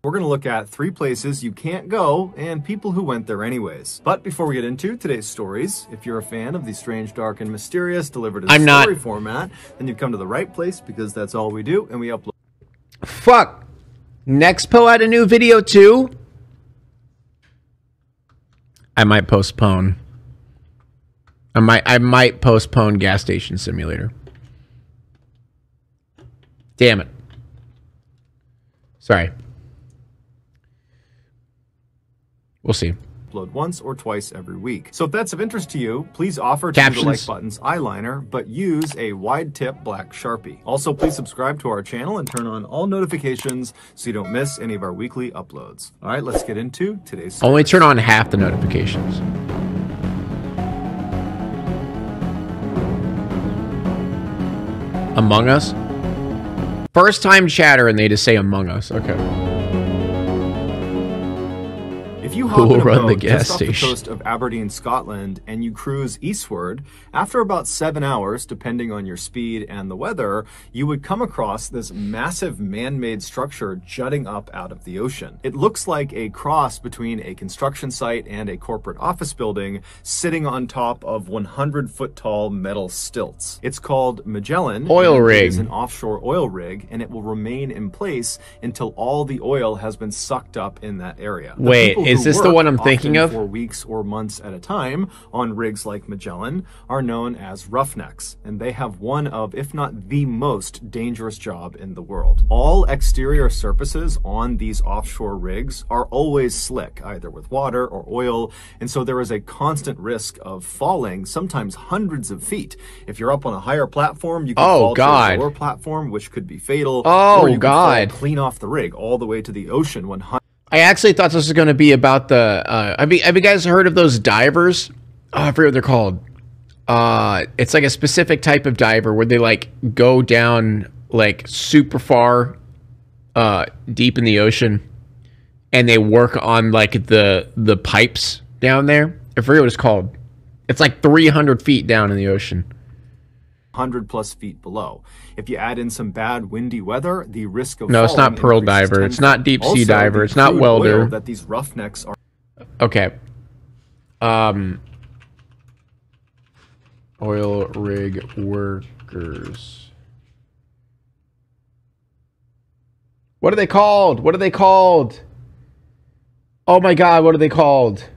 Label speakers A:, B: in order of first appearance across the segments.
A: We're going to look at 3 places you can't go and people who went there anyways. But before we get into today's stories, if you're a fan of the strange, dark, and mysterious delivered in story format, then you've come to the right place because that's all we do, and we upload.
B: Fuck. Nexpo had a new video too. I might postpone. I might postpone Gas Station Simulator. Damn it. Sorry. We'll see.
A: Upload once or twice every week. So if that's of interest to you, please offer to use the like button's eyeliner, but use a wide tip black Sharpie. Also, please subscribe to our channel and turn on all notifications so you don't miss any of our weekly uploads. All right, let's get into today's story.
B: Only turn on half the notifications. Among Us? First time chatter and they just say Among Us. Okay.
A: If you hop in a boat just off the coast of Aberdeen, Scotland, and you cruise eastward, after about 7 hours, depending on your speed and the weather, you would come across this massive man-made structure jutting up out of the ocean. It looks like a cross between a construction site and a corporate office building sitting on top of 100-foot-tall metal stilts. It's called Magellan.
B: Oil rig.
A: It is an offshore oil rig, and it will remain in place until all the oil has been sucked up in that area.
B: Wait, is this the one I'm thinking of?
A: For weeks or months at a time on rigs like Magellan are known as roughnecks, and they have one of, if not the most dangerous job in the world. All exterior surfaces on these offshore rigs are always slick, either with water or oil, and so there is a constant risk of falling, sometimes hundreds of feet. If you're up on a higher platform, you can fall to a lower platform, which could be fatal. Or you can fall clean off the rig all the way to the ocean.
B: I actually thought this was going to be about the, have you guys heard of those divers? Oh, I forget what they're called. It's like a specific type of diver where they like go down like super far, deep in the ocean, and they work on like the pipes down there. I forget what it's called. It's like 300 feet down in the ocean.
A: 100+ feet below. If you add in some bad windy weather, the risk of
B: it's not pearl diver. It's not deep sea diver. It's not welder.
A: That these roughnecks are.
B: Okay. Oil rig workers. What are they called? What are they called? Oh my God! What are they called?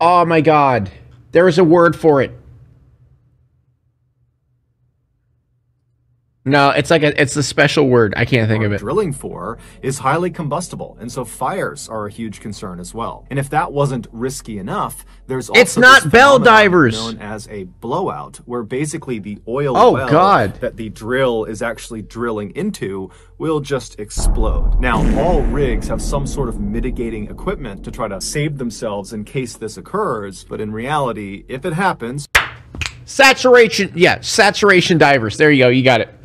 B: Oh my God! There is a word for it. No, it's like it's a special word. I can't think of it.
A: Drilling for is highly combustible, and so fires are a huge concern as well. And if that wasn't risky enough, there's also
B: it's not bell divers
A: known as a blowout, where basically the oil well that the drill is actually drilling into will just explode. Now, all rigs have some sort of mitigating equipment to try to save themselves in case this occurs, but in reality, if it happens,
B: saturation divers. There you go. You got it.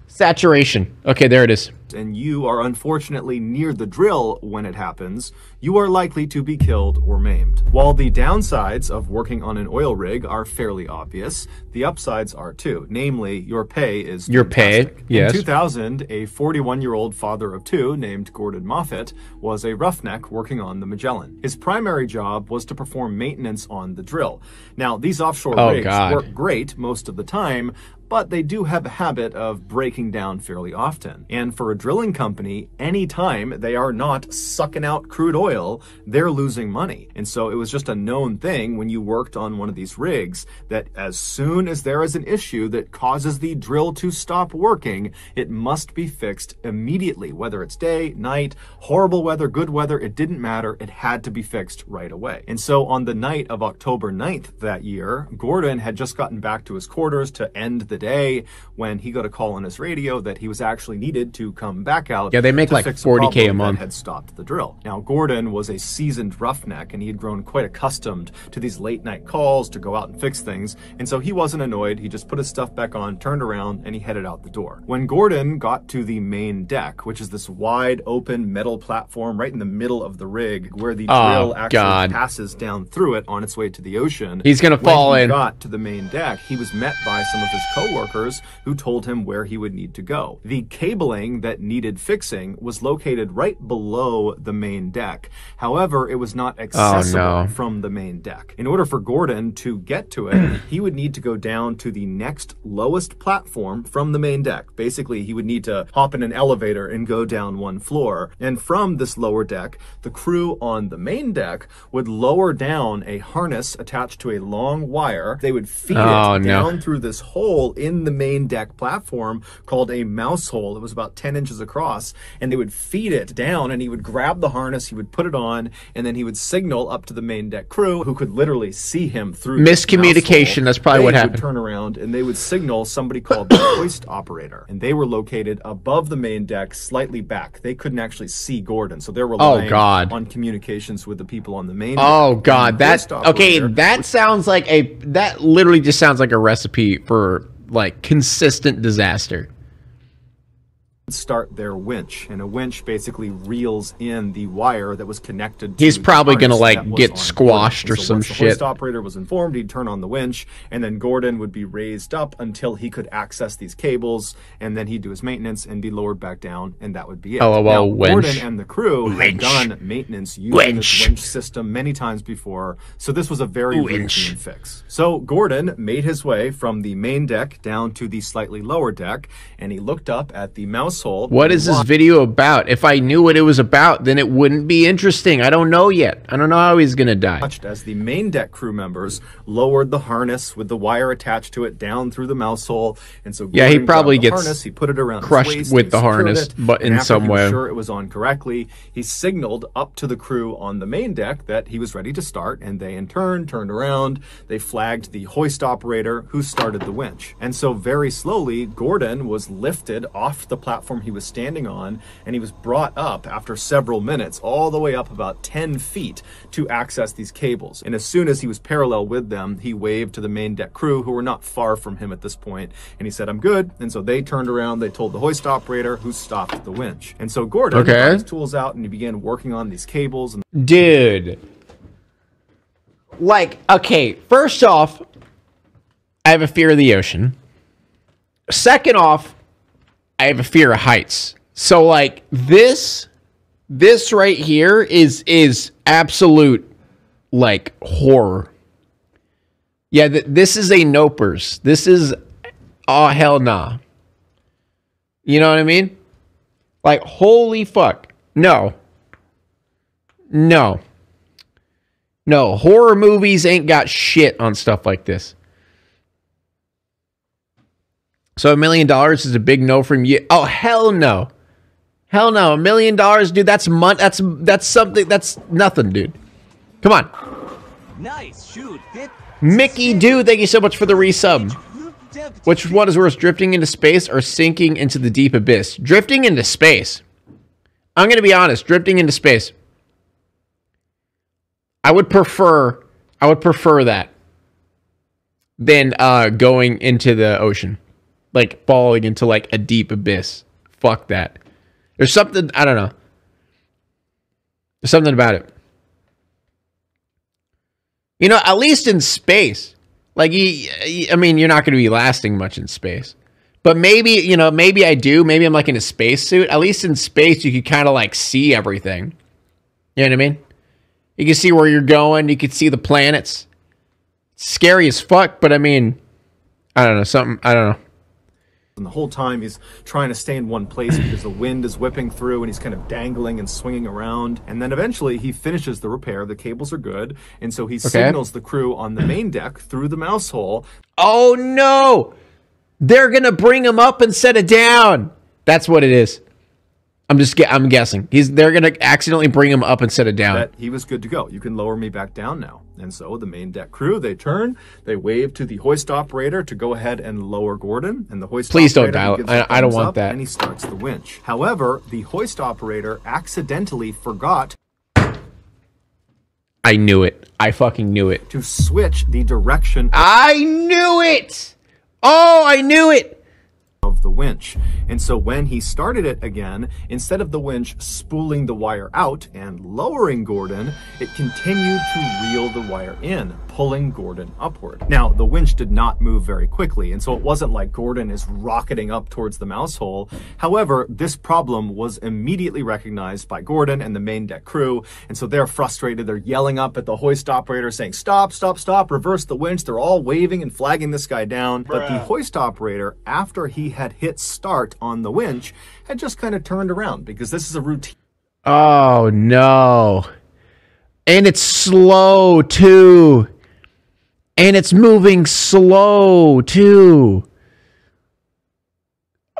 B: Saturation. Okay, there it is.
A: And you are unfortunately near the drill when it happens, you are likely to be killed or maimed. While the downsides of working on an oil rig are fairly obvious, the upsides are too. Namely, your pay is fantastic.
B: Yes.
A: In 2000, a 41-year-old father of 2 named Gordon Moffat was a roughneck working on the Magellan. His primary job was to perform maintenance on the drill. Now, these offshore rigs work great most of the time, but they do have a habit of breaking down fairly often. And for a drilling company, anytime they are not sucking out crude oil, they're losing money. And so it was just a known thing when you worked on one of these rigs that as soon as there is an issue that causes the drill to stop working, it must be fixed immediately. Whether it's day, night, horrible weather, good weather, it didn't matter. It had to be fixed right away. And so on the night of October 9th that year, Gordon had just gotten back to his quarters to end the day when he got a call on his radio that he was actually needed to come back out.
B: Yeah, they make like 40K a month.
A: Had stopped the drill. Now, Gordon was a seasoned roughneck, and he had grown quite accustomed to these late night calls to go out and fix things. And so he wasn't annoyed. He just put his stuff back on, turned around, and he headed out the door. When Gordon got to the main deck, which is this wide open metal platform right in the middle of the rig where the drill actually passes down through it on its way to the ocean.
B: He's going to fall in.
A: When he got to the main deck, he was met by some of his coworkers coworkers who told him where he would need to go. The cabling that needed fixing was located right below the main deck. However, it was not accessible from the main deck. In order for Gordon to get to it, he would need to go down to the next lowest platform from the main deck. Basically, he would need to hop in an elevator and go down one floor. And from this lower deck, the crew on the main deck would lower down a harness attached to a long wire. They would feed it down through this hole in the main deck platform called a mouse hole. It was about 10 inches across, and they would feed it down, and he would grab the harness, he would put it on, and then he would signal up to the main deck crew, who could literally see him through
B: miscommunication. That's probably what happened.
A: They would turn around and they would signal somebody called the hoist operator, and they were located above the main deck, slightly back. They couldn't actually see Gordon, so they're relying on communications with the people on the main deck.
B: Oh God, that sounds like that literally just sounds like a recipe for like consistent disaster.
A: Start their winch, and a winch basically reels in the wire that was connected to
B: He's probably gonna like get squashed or some shit.
A: The hoist operator was informed, he'd turn on the winch, and then Gordon would be raised up until he could access these cables, and then he'd do his maintenance and be lowered back down, and that would be it. Now, Gordon and the crew had done maintenance using this winch system many times before, so this was a very routine fix. So Gordon made his way from the main deck down to the slightly lower deck, and he looked up at the mouse hole.
B: What is this video about? If I knew what it was about, then it wouldn't be interesting. I don't know yet. I don't know how he's gonna die.
A: As the main deck crew members lowered the harness with the wire attached to it down through the mouse hole, and so
B: Gordon he probably gets
A: harness, he put it around
B: crushed
A: his waist,
B: with the harness, but in some way.
A: Sure it was on correctly, he signaled up to the crew on the main deck that he was ready to start, and they in turn turned around. They flagged the hoist operator, who started the winch, and so very slowly Gordon was lifted off the platform he was standing on, and he was brought up after several minutes all the way up about 10 feet to access these cables. And as soon as he was parallel with them, he waved to the main deck crew, who were not far from him at this point, and he said, "I'm good." And so they turned around, they told the hoist operator, who stopped the winch. And so Gordon got his tools out and he began working on these cables. And
B: dude, like, okay, first off, I have a fear of the ocean. Second off, I have a fear of heights. So like this right here is absolute like horror. Yeah, this is a nopers. This is hell nah. You know what I mean? Like holy fuck. No. Horror movies ain't got shit on stuff like this. So $1 million is a big no from you. Oh, hell no. Hell no. $1 million, dude, that's something, that's nothing, dude. Come on.
C: Nice shoot.
B: Mickey Dude, thank you so much for the resub. Which one is worse, drifting into space or sinking into the deep abyss? Drifting into space. I'm going to be honest, drifting into space. I would prefer that than going into the ocean. Like falling into like a deep abyss. Fuck that. There's something, I don't know. There's something about it. You know, at least in space. Like, I mean, you're not going to be lasting much in space. But maybe, you know, maybe I do. Maybe I'm like in a spacesuit. At least in space, you could kind of like see everything. You know what I mean? You can see where you're going. You can see the planets. It's scary as fuck, but I mean, I don't know. I don't know.
A: And the whole time he's trying to stay in one place because the wind is whipping through and he's kind of dangling and swinging around. And then eventually he finishes the repair. The cables are good. And so he signals the crew on the main deck through the mouse hole.
B: Oh no! They're going to bring him up and set it down. That's what it is. I'm guessing. They're going to accidentally bring him up and set it down.
A: That he was good to go. You can lower me back down now. And so the main deck crew, they turn, they wave to the hoist operator to go ahead and lower Gordon. And the hoist
B: Please don't dial it. I don't want that.
A: And he starts the winch. However, the hoist operator accidentally forgot.
B: I knew it. I fucking knew it.
A: To switch the direction.
B: I knew it! Oh, I knew it!
A: of the winch. And so when he started it again, instead of the winch spooling the wire out and lowering Gordon, it continued to reel the wire in, pulling Gordon upward. Now, the winch did not move very quickly, and so it wasn't like Gordon is rocketing up towards the mouse hole. However, this problem was immediately recognized by Gordon and the main deck crew, and so they're frustrated. They're yelling up at the hoist operator saying, "Stop, stop, stop, reverse the winch." They're all waving and flagging this guy down. But the hoist operator, after he had hit start on the winch, had just kind of turned around, because this is a routine.
B: Oh no. And it's slow too. And it's moving slow too.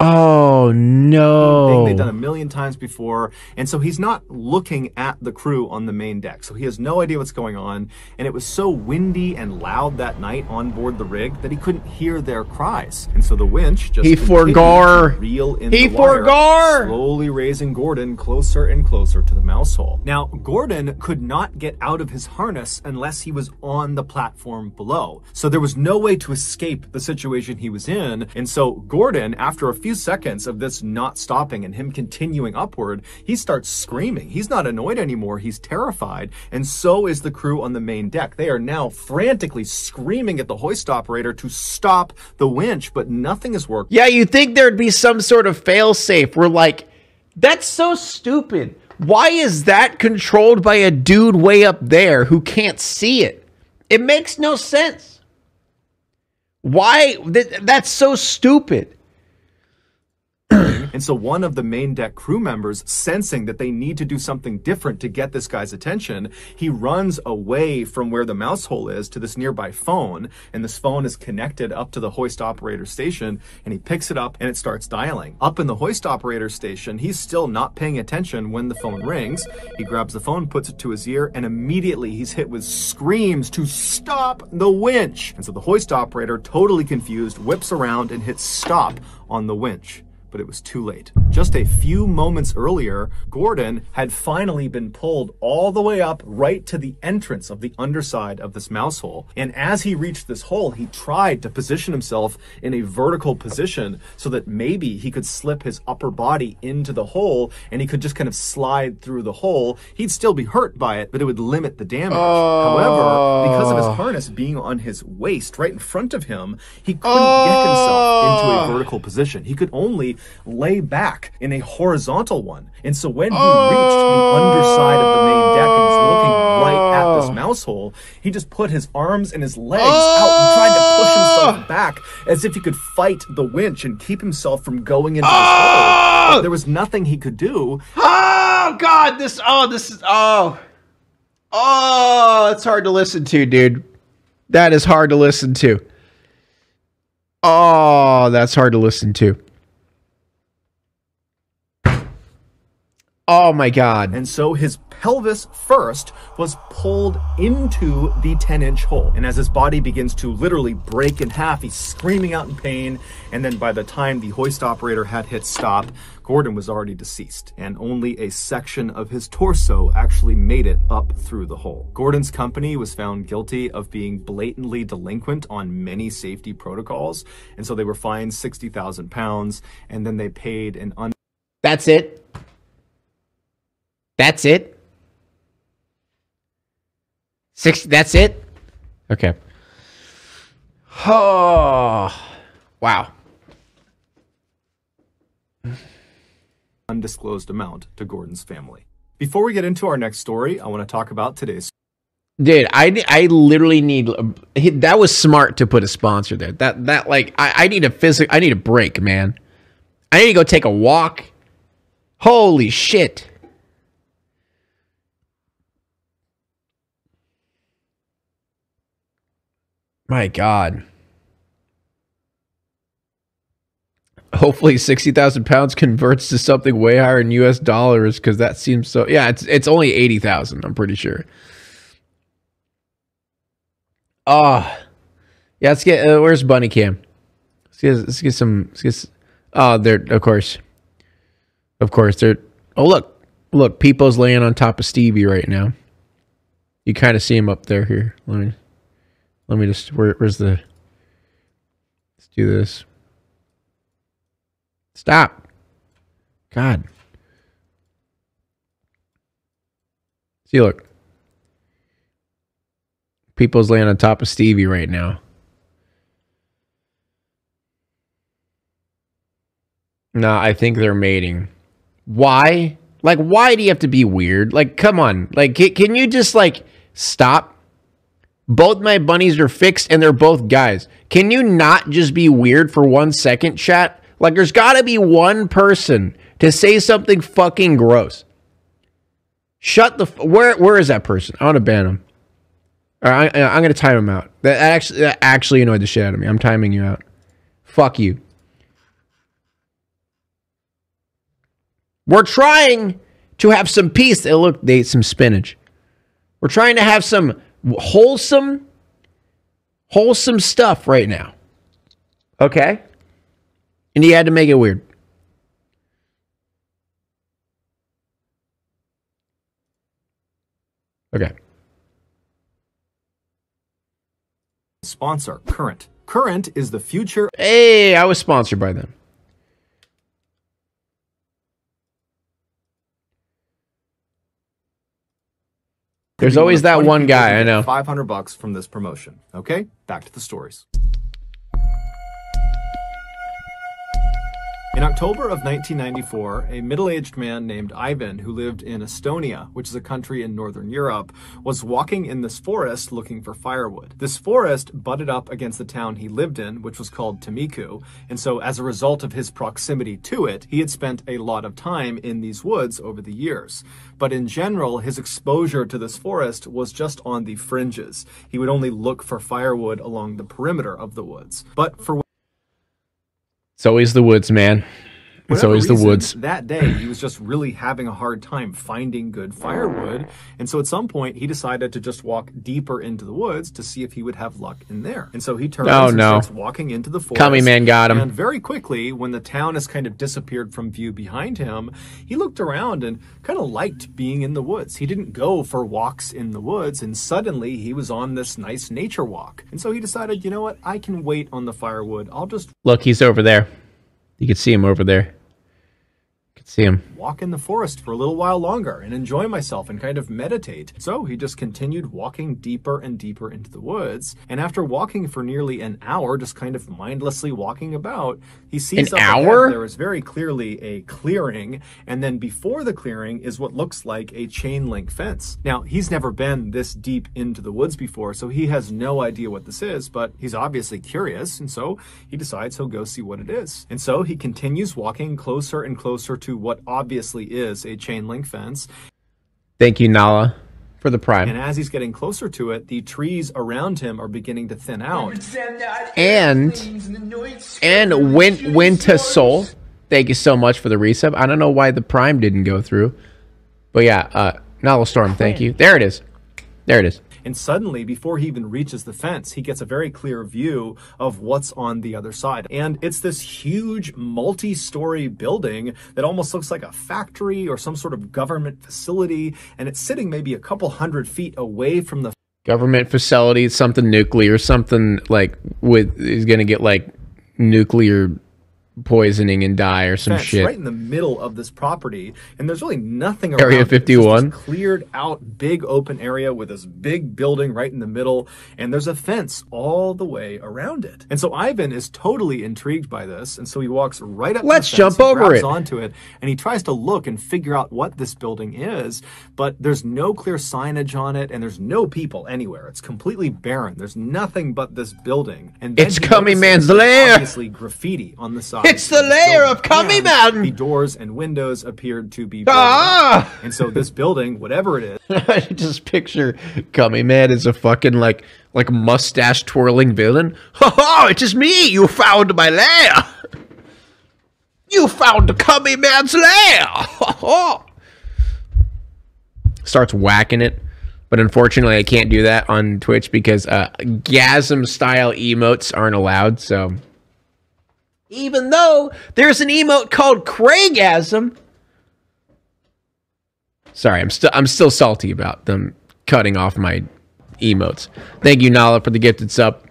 B: Oh no.
A: They've done a million times before, and so he's not looking at the crew on the main deck, so he has no idea what's going on. And it was so windy and loud that night on board the rig that he couldn't hear their cries, and so the winch just
B: forgore.
A: Reel in the wire, slowly raising Gordon closer and closer to the mouse hole. Now, Gordon could not get out of his harness unless he was on the platform below, so there was no way to escape the situation he was in. And so Gordon, after a few seconds of this not stopping and him continuing upward, he starts screaming. He's not annoyed anymore, he's terrified, and so is the crew on the main deck. They are now frantically screaming at the hoist operator to stop the winch, but nothing has worked.
B: Yeah, you'd think there'd be some sort of fail-safe. We're like, that's so stupid. Why is that controlled by a dude way up there who can't see it? It makes no sense. Why? That's so stupid.
A: And so one of the main deck crew members, sensing that they need to do something different to get this guy's attention, he runs away from where the mouse hole is to this nearby phone, and this phone is connected up to the hoist operator station, and he picks it up and it starts dialing. Up in the hoist operator station, he's still not paying attention when the phone rings. He grabs the phone, puts it to his ear, and immediately he's hit with screams to stop the winch. And so the hoist operator, totally confused, whips around and hits stop on the winch. But it was too late. Just a few moments earlier, Gordon had finally been pulled all the way up right to the entrance of the underside of this mouse hole. And as he reached this hole, he tried to position himself in a vertical position so that maybe he could slip his upper body into the hole and he could just kind of slide through the hole. He'd still be hurt by it, but it would limit the damage. However, because of his harness being on his waist right in front of him, he couldn't get himself into a vertical position. He could only lay back in a horizontal one. And so when he reached the underside of the main deck and was looking right at this mouse hole, he just put his arms and his legs out and tried to push himself back as if he could fight the winch and keep himself from going into this hole. But there was nothing he could do.
B: Oh God, it's hard to listen to, dude. That is hard to listen to. Oh, that's hard to listen to. Oh my God.
A: And so his pelvis first was pulled into the 10-inch hole. And as his body begins to literally break in half, he's screaming out in pain. And then by the time the hoist operator had hit stop, Gordon was already deceased, and only a section of his torso actually made it up through the hole. Gordon's company was found guilty of being blatantly delinquent on many safety protocols. And so they were fined 60,000 pounds, and then they paid an
B: That's it? That's it? That's it? Okay. Oh, wow.
A: undisclosed amount to Gordon's family. Before we get into our next story, I want to talk about today's.
B: Dude, I literally need, that was smart to put a sponsor there. That like, I need a break, man. I need to go take a walk. Holy shit. My God. Hopefully 60,000 pounds converts to something way higher in US dollars, because that seems so, yeah, it's only 80,000, I'm pretty sure. Oh, yeah, let's get, where's Bunny Cam? Let's get some, oh, there, of course, they're, oh, look, Peepo's laying on top of Stevie right now. You kind of see him up there here. Let me just, where's the, let's do this. Stop. God. See, look. People's laying on top of Stevie right now. No, I think they're mating. Why? Like, why do you have to be weird? Like, come on. Like, can you just, like, stop? Both my bunnies are fixed and they're both guys. Can you not just be weird for 1 second, chat? Like, there's got to be one person to say something fucking gross. Shut the... Where is that person? I want to ban him. All right, I'm going to time him out. That actually annoyed the shit out of me. I'm timing you out. Fuck you. We're trying to have some peace. Oh, look, they ate some spinach. We're trying to have some wholesome stuff right now. Okay? And he had to make it weird. Okay.
A: Sponsor, Current. Current is the future.
B: Hey, I was sponsored by them. There's always that one guy, I know.
A: $500 from this promotion. Okay, back to the stories. In October of 1994, a middle-aged man named Ivan, who lived in Estonia, which is a country in Northern Europe, was walking in this forest looking for firewood. This forest butted up against the town he lived in, which was called Timiku, and so as a result of his proximity to it, he had spent a lot of time in these woods over the years. But in general, his exposure to this forest was just on the fringes. He would only look for firewood along the perimeter of the woods. But for
B: it's always the woods, man. It's always the woods.
A: That day, he was just really having a hard time finding good firewood. And so at some point, he decided to just walk deeper into the woods to see if he would have luck in there. And so he turns and starts walking into the forest.
B: Cummy Man got him.
A: And very quickly, when the town has kind of disappeared from view behind him, he looked around and kind of liked being in the woods. He didn't go for walks in the woods, and suddenly he was on this nice nature walk. And so he decided, you know what, I can wait on the firewood. I'll just...
B: Look, he's over there. You can see him over there. See him.
A: Walk in the forest for a little while longer and enjoy myself and kind of meditate. So he just continued walking deeper and deeper into the woods. And after walking for nearly an hour, just kind of mindlessly walking about, he sees
B: an hour?
A: There is very clearly a clearing. And then before the clearing is what looks like a chain link fence. Now, he's never been this deep into the woods before, so he has no idea what this is, but he's obviously curious. And so he decides he'll go see what it is. And so he continues walking closer and closer to what obviously is a chain link fence.
B: Thank you, Nala, for the prime.
A: And as he's getting closer to it, the trees around him are beginning to thin out.
B: And Winter Soul, thank you so much for the resub. I don't know why the prime didn't go through. But yeah, Nala Storm, thank you. There it is. There it is.
A: And suddenly, before he even reaches the fence, he gets a very clear view of what's on the other side. And it's this huge multi-story building that almost looks like a factory or some sort of government facility. And it's sitting maybe a couple 100 feet away from the
B: government facility, something nuclear, something like is going to get like nuclear poisoning and die or some shit.
A: Right in the middle of this property, and there's really nothing around.
B: Area 51.
A: It's cleared out big open area with this big building right in the middle, and there's a fence all the way around it. And so Ivan is totally intrigued by this, and so he walks right up.
B: Let's
A: to the fence,
B: jump over it.
A: Onto it, and he tries to look and figure out what this building is, but there's no clear signage on it, and there's no people anywhere. It's completely barren. There's nothing but this building, and
B: it's Cummy Man's lair.
A: Obviously, graffiti on the side.
B: It's the lair of Cummy Man!
A: The doors and windows appeared to be and so this building, whatever it is...
B: I just picture Cummy Man as a fucking, like mustache twirling villain. Ha ha! It is me! You found my lair! You found the Cummy Man's lair! Ha ha! Starts whacking it. But unfortunately, I can't do that on Twitch because Gasm-style emotes aren't allowed, so... Even though there's an emote called Craigasm. Sorry, I'm still salty about them cutting off my emotes. Thank you, Nala, for the gifted sub.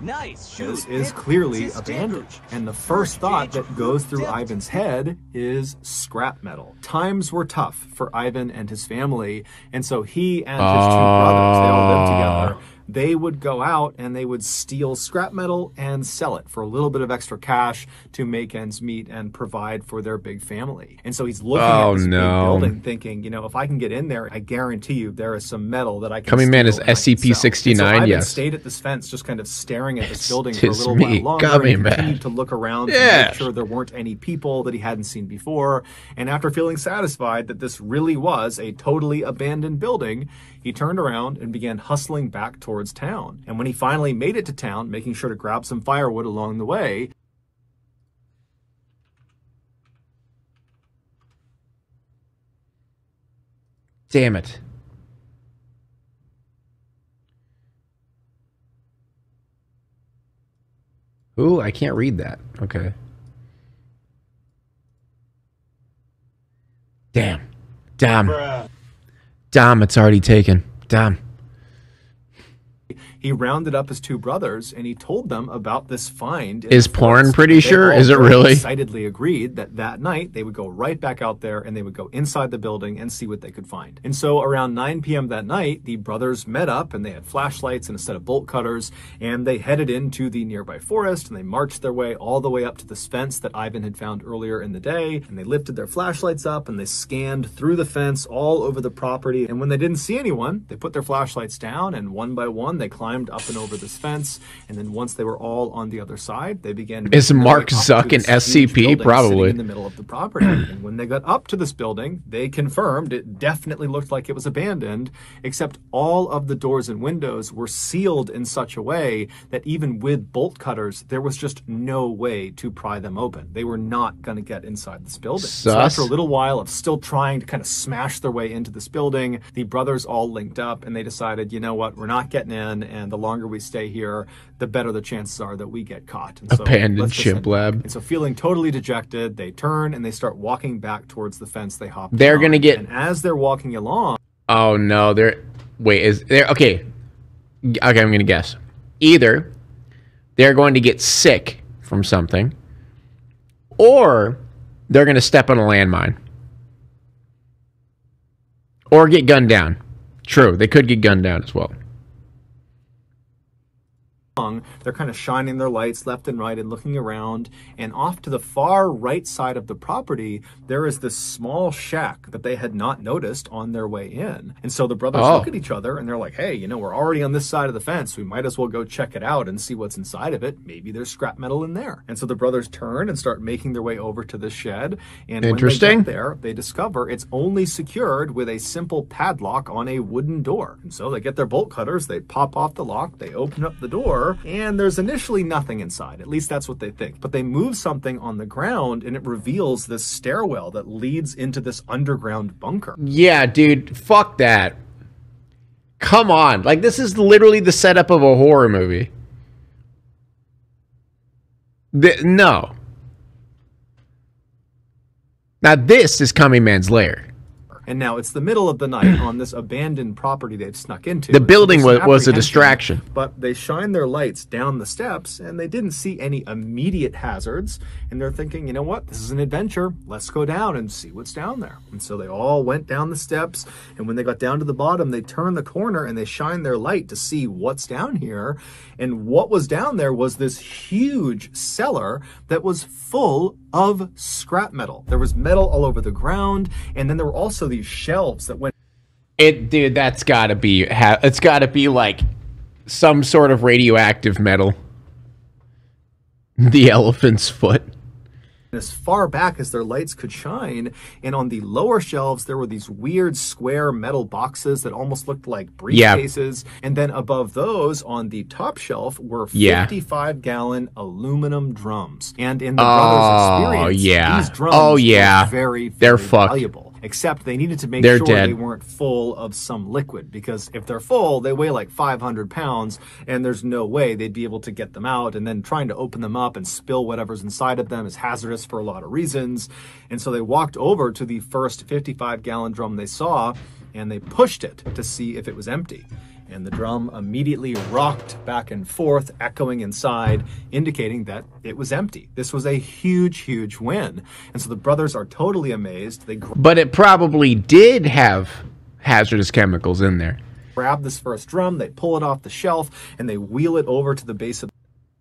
C: Nice.
A: office is clearly abandoned. And the first thought that goes through Ivan's head is scrap metal. Times were tough for Ivan and his family, and so he and his two brothers, they all lived together. They would go out and they would steal scrap metal and sell it for a little bit of extra cash to make ends meet and provide for their big family. And so he's looking at this big building thinking, you know, if I can get in there, I guarantee you there is some metal that I can
B: Coming Man is
A: SCP-69,
B: so
A: Ivan
B: yes.
A: stayed at this fence just kind of staring at this building for a little while longer.
B: Coming
A: and continued to look around to make sure there weren't any people that he hadn't seen before. And after feeling satisfied that this really was a totally abandoned building, he turned around and began hustling back towards town. And when he finally made it to town, making sure to grab some firewood along the way,
B: damn it. Ooh, I can't read that. Okay. Damn. Damn, it's already taken. Damn.
A: he rounded up his two brothers and he told them about this find.
B: Is Porn pretty sure? Is it really?
A: Excitedly agreed that that night they would go right back out there and they would go inside the building and see what they could find. And so around 9 p.m. that night, the brothers met up and they had flashlights and a set of bolt cutters, and they headed into the nearby forest and they marched their way all the way up to this fence that Ivan had found earlier in the day. And they lifted their flashlights up and they scanned through the fence all over the property. And when they didn't see anyone, they put their flashlights down and one by one they climbed up and over this fence. And then once they were all on the other side, they began.
B: Is Mark Zuck an SCP? Probably.
A: In the middle of the property. And when they got up to this building, they confirmed it definitely looked like it was abandoned, except all of the doors and windows were sealed in such a way that even with bolt cutters, there was just no way to pry them open. They were not going to get inside this building. So after a little while of still trying to kind of smash their way into this building, the brothers all linked up and they decided, you know what, we're not getting in, and the longer we stay here, the better the chances are that we get caught. And so
B: abandoned chimp lab.
A: And so feeling totally dejected, they turn and they start walking back towards the fence they hopped
B: They're going to get...
A: And as they're walking along...
B: Oh, no. Wait, is there... Okay, I'm going to guess. Either they're going to get sick from something, or they're going to step on a landmine. Or get gunned down. True, they could get gunned down as well.
A: They're kind of shining their lights left and right and looking around, and off to the far right side of the property there is this small shack that they had not noticed on their way in. And so the brothers look at each other and they're like, hey, you know, we're already on this side of the fence, we might as well go check it out and see what's inside of it. Maybe there's scrap metal in there. And so the brothers turn and start making their way over to this shed, and when they get there they discover it's only secured with a simple padlock on a wooden door. And so they get their bolt cutters, they pop off the lock, they open up the door, and there's initially nothing inside. At least that's what they think. But they move something on the ground and it reveals this stairwell that leads into this underground bunker.
B: Yeah, dude, fuck that. Come on. Like, this is literally the setup of a horror movie. No. Now this is Coming Man's Lair.
A: And now it's the middle of the night on this abandoned property they've snuck into.
B: The building was a distraction.
A: But they shine their lights down the steps and they didn't see any immediate hazards. And they're thinking, you know what, this is an adventure. Let's go down and see what's down there. And so they all went down the steps. And when they got down to the bottom, they turned the corner and they shined their light to see what's down here. And what was down there was this huge cellar that was full of scrap metal. There was metal all over the ground, and then there were also these shelves that went...
B: Dude, that's gotta be... It's gotta be like some sort of radioactive metal. The elephant's foot.
A: As far back as their lights could shine, and on the lower shelves there were these weird square metal boxes that almost looked like briefcases, and then above those on the top shelf were 55-gallon aluminum drums. And in the brothers' experience, these drums were very, very valuable. Except they needed to make sure they weren't full of some liquid, because if they're full, they weigh like 500 pounds, and there's no way they'd be able to get them out, and then trying to open them up and spill whatever's inside of them is hazardous for a lot of reasons. And so they walked over to the first 55-gallon drum they saw, and they pushed it to see if it was empty. and the drum immediately rocked back and forth, echoing inside, indicating that it was empty. This was a huge, huge win. And so the brothers are totally amazed.
B: But it probably did have hazardous chemicals in there.
A: Grab this first drum, they pull it off the shelf, and they wheel it over to the base of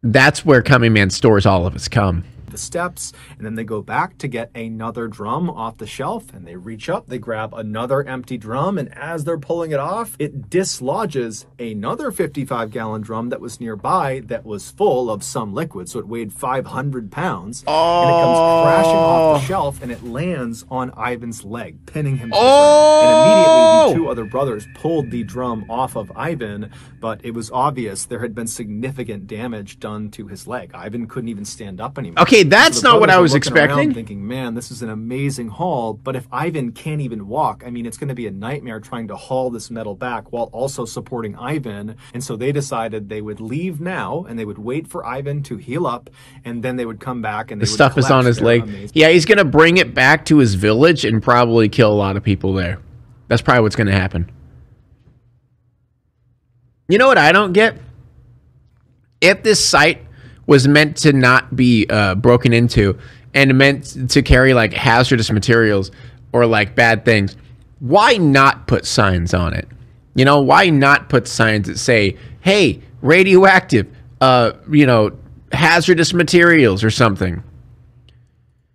B: That's where Coming Man stores all of his cum.
A: the steps, and then they go back to get another drum off the shelf, and they reach up, they grab another empty drum, and as they're pulling it off, it dislodges another 55-gallon drum that was nearby that was full of some liquid, so it weighed 500 pounds, and it comes crashing off the shelf, and it lands on Ivan's leg, pinning him to the ground. And immediately, the two other brothers pulled the drum off of Ivan, but it was obvious there had been significant damage done to his leg. Ivan couldn't even stand up anymore.
B: Okay, that's not what I was expecting.
A: Thinking, man, this is an amazing haul, but if Ivan can't even walk, I mean, it's going to be a nightmare trying to haul this metal back while also supporting Ivan. And so they decided they would leave now, and they would wait for Ivan to heal up, and then they would come back and they
B: the stuff is on his leg. Yeah, he's going to bring it back to his village and probably kill a lot of people there. That's probably what's going to happen. You know what I don't get? If this site was meant to not be broken into and meant to carry like hazardous materials or like bad things, why not put signs on it? You know, why not put signs that say, hey, radioactive, you know, hazardous materials or something?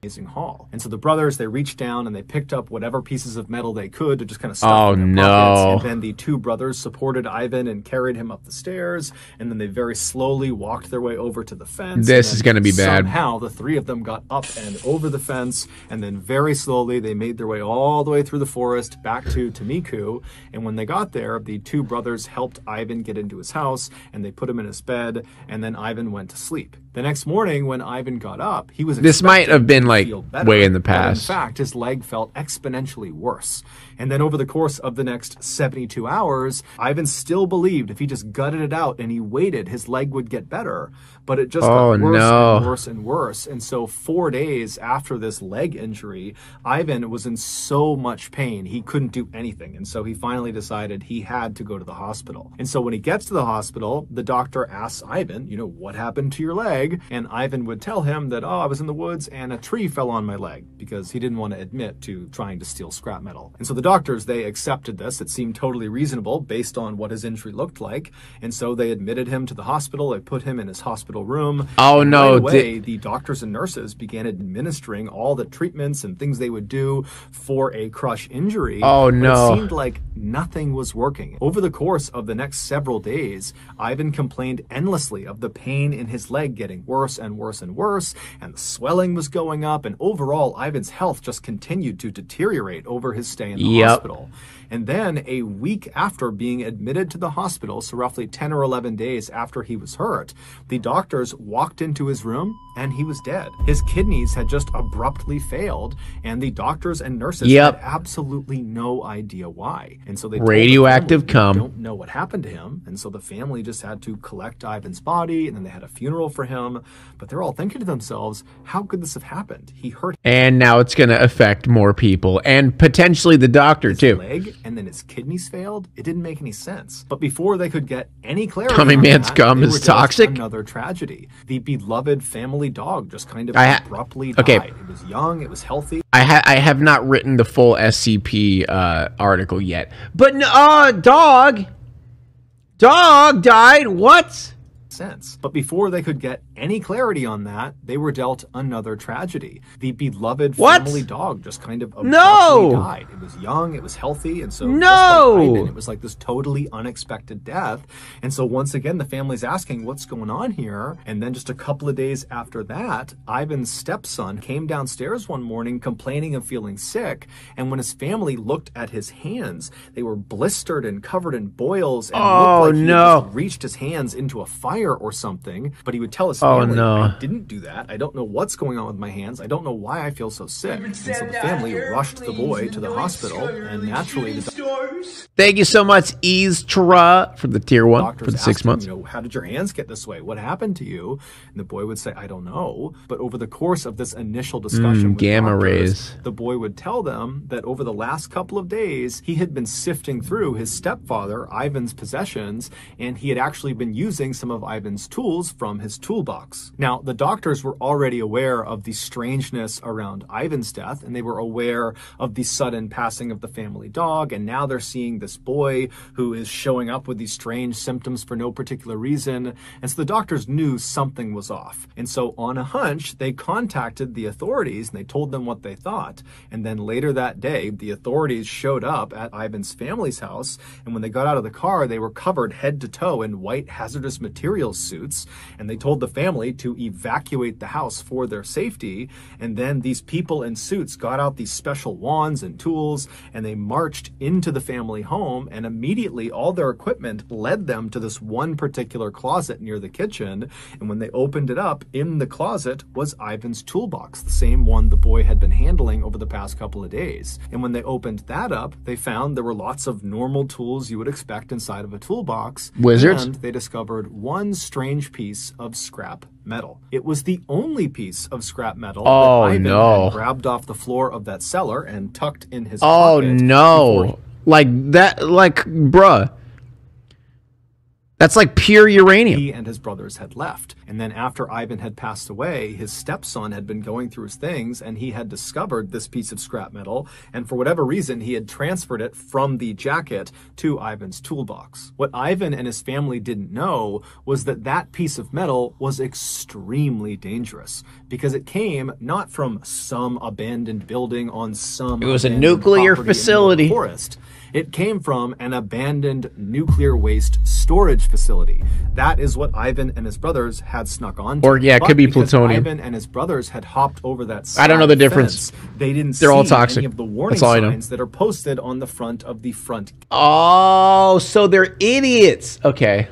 A: Amazing haul. And so the brothers, they reached down and they picked up whatever pieces of metal they could to just kind of stuff in their pockets. And then the two brothers supported Ivan and carried him up the stairs, and then they very slowly walked their way over to the fence.
B: This is going to be bad.
A: Somehow the three of them got up and over the fence, and then very slowly they made their way all the way through the forest back to Tamiku. And when they got there, the two brothers helped Ivan get into his house, and they put him in his bed, and then Ivan went to sleep. The next morning when Ivan got up, he was
B: this might have been like way in the past.
A: In fact, his leg felt exponentially worse. And then over the course of the next 72 hours, Ivan still believed if he just gutted it out and he waited, his leg would get better. But it just got worse and worse and worse. And so 4 days after this leg injury, Ivan was in so much pain, he couldn't do anything. And so he finally decided he had to go to the hospital. And so when he gets to the hospital, the doctor asks Ivan, you know, what happened to your leg? And Ivan would tell him that, oh, I was in the woods and a tree fell on my leg, because he didn't want to admit to trying to steal scrap metal. And so the doctors, they accepted this. It seemed totally reasonable based on what his injury looked like. And so they admitted him to the hospital. They put him in his hospital room.
B: Oh, no.
A: Right away, the doctors and nurses began administering all the treatments and things they would do for a crush injury.
B: Oh, no.
A: But it seemed like nothing was working. Over the course of the next several days, Ivan complained endlessly of the pain in his leg getting worse and worse and worse, and the swelling was going up, and overall, Ivan's health just continued to deteriorate over his stay in the hospital. And then a week after being admitted to the hospital, so roughly 10 or 11 days after he was hurt, the doctors walked into his room and he was dead. His kidneys had just abruptly failed, and the doctors and nurses had absolutely no idea why. And so they
B: radioactive cum.
A: Don't know what happened to him. And so the family just had to collect Ivan's body, and then they had a funeral for him. But they're all thinking to themselves, how could this have happened? He hurt.
B: And now it's going to affect more people, and potentially the doctor
A: his
B: too.
A: Leg, and then his kidneys failed. It didn't make any sense. But before they could get any clarity,
B: Coming Man's cum is toxic.
A: Another tragedy. The beloved family dog just kind of abruptly died. It was young. It was healthy.
B: I have not written the full SCP article yet, but dog died. What?
A: Sense. But before they could get any clarity on that, they were dealt another tragedy. The beloved family dog just kind of abruptly died. It was young, it was healthy, and so just like Ivan, it was like this totally unexpected death. And so once again, the family's asking, what's going on here? And then just a couple of days after that, Ivan's stepson came downstairs one morning complaining of feeling sick, and when his family looked at his hands, they were blistered and covered in boils, and looked like he had just reached his hands into a fire or something. But he would tell his family, I didn't do that. I don't know what's going on with my hands. I don't know why I feel so sick. And so the family rushed the boy to the hospital, and naturally the
B: Thank you so much, Ease Tra, for the tier 1
A: Doctors
B: for the 6 months.
A: Him, how did your hands get this way? What happened to you? And the boy would say, I don't know. But over the course of this initial discussion with
B: gamma
A: doctors,
B: rays,
A: the boy would tell them that over the last couple of days, he had been sifting through his stepfather, Ivan's possessions, and he had actually been using some of Ivan's tools from his toolbox. Now, the doctors were already aware of the strangeness around Ivan's death, and they were aware of the sudden passing of the family dog, and now they're seeing this boy who is showing up with these strange symptoms for no particular reason. And so the doctors knew something was off. And so on a hunch, they contacted the authorities and they told them what they thought. And then later that day, the authorities showed up at Ivan's family's house. And when they got out of the car, they were covered head to toe in white hazardous materials suits. And they told the family to evacuate the house for their safety. And then these people in suits got out these special wands and tools, and they marched into the family home, and immediately all their equipment led them to this one particular closet near the kitchen. And when they opened it up, in the closet was Ivan's toolbox, the same one the boy had been handling over the past couple of days. And when they opened that up, they found there were lots of normal tools you would expect inside of a toolbox.
B: Wizards?
A: And they discovered one strange piece of scrap metal. It was the only piece of scrap metal that Ivan had grabbed off the floor of that cellar and tucked in his pocket.
B: Oh no. Like that, like, bruh. That's like pure uranium.
A: He and his brothers had left. And then after Ivan had passed away, his stepson had been going through his things and he had discovered this piece of scrap metal. And for whatever reason, he had transferred it from the jacket to Ivan's toolbox. What Ivan and his family didn't know was that that piece of metal was extremely dangerous because it came not from some abandoned building on some
B: It was a nuclear facility.
A: Forest. It came from an abandoned nuclear waste storage facility. That is what Ivan and his brothers had snuck onto.
B: Or yeah, it could be plutonium.
A: Ivan and his brothers had hopped over that side
B: I don't know the difference.
A: They didn't
B: They're
A: see
B: all toxic.
A: any of the warning signs that are posted on the front of the front.
B: Oh, so they're idiots. Okay.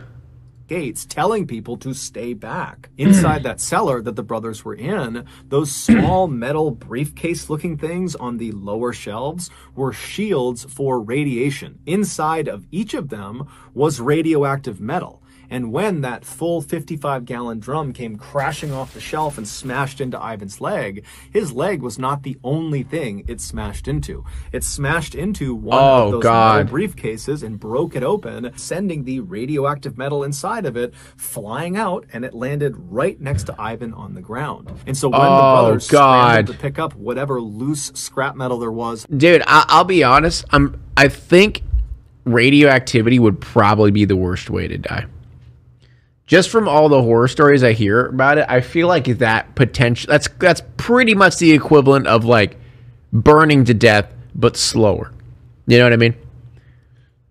A: Gates telling people to stay back. Inside that cellar that the brothers were in, those small metal briefcase looking things on the lower shelves were shields for radiation. Inside of each of them was radioactive metal. And when that full 55-gallon drum came crashing off the shelf and smashed into Ivan's leg, his leg was not the only thing it smashed into. It smashed into one of those metal briefcases and broke it open, sending the radioactive metal inside of it flying out, and it landed right next to Ivan on the ground. And so when the brothers scrambled to pick up whatever loose scrap metal there was...
B: Dude, I'll be honest. I think radioactivity would probably be the worst way to die. Just from all the horror stories I hear about it, I feel like that potential, that's pretty much the equivalent of like burning to death, but slower. You know what I mean?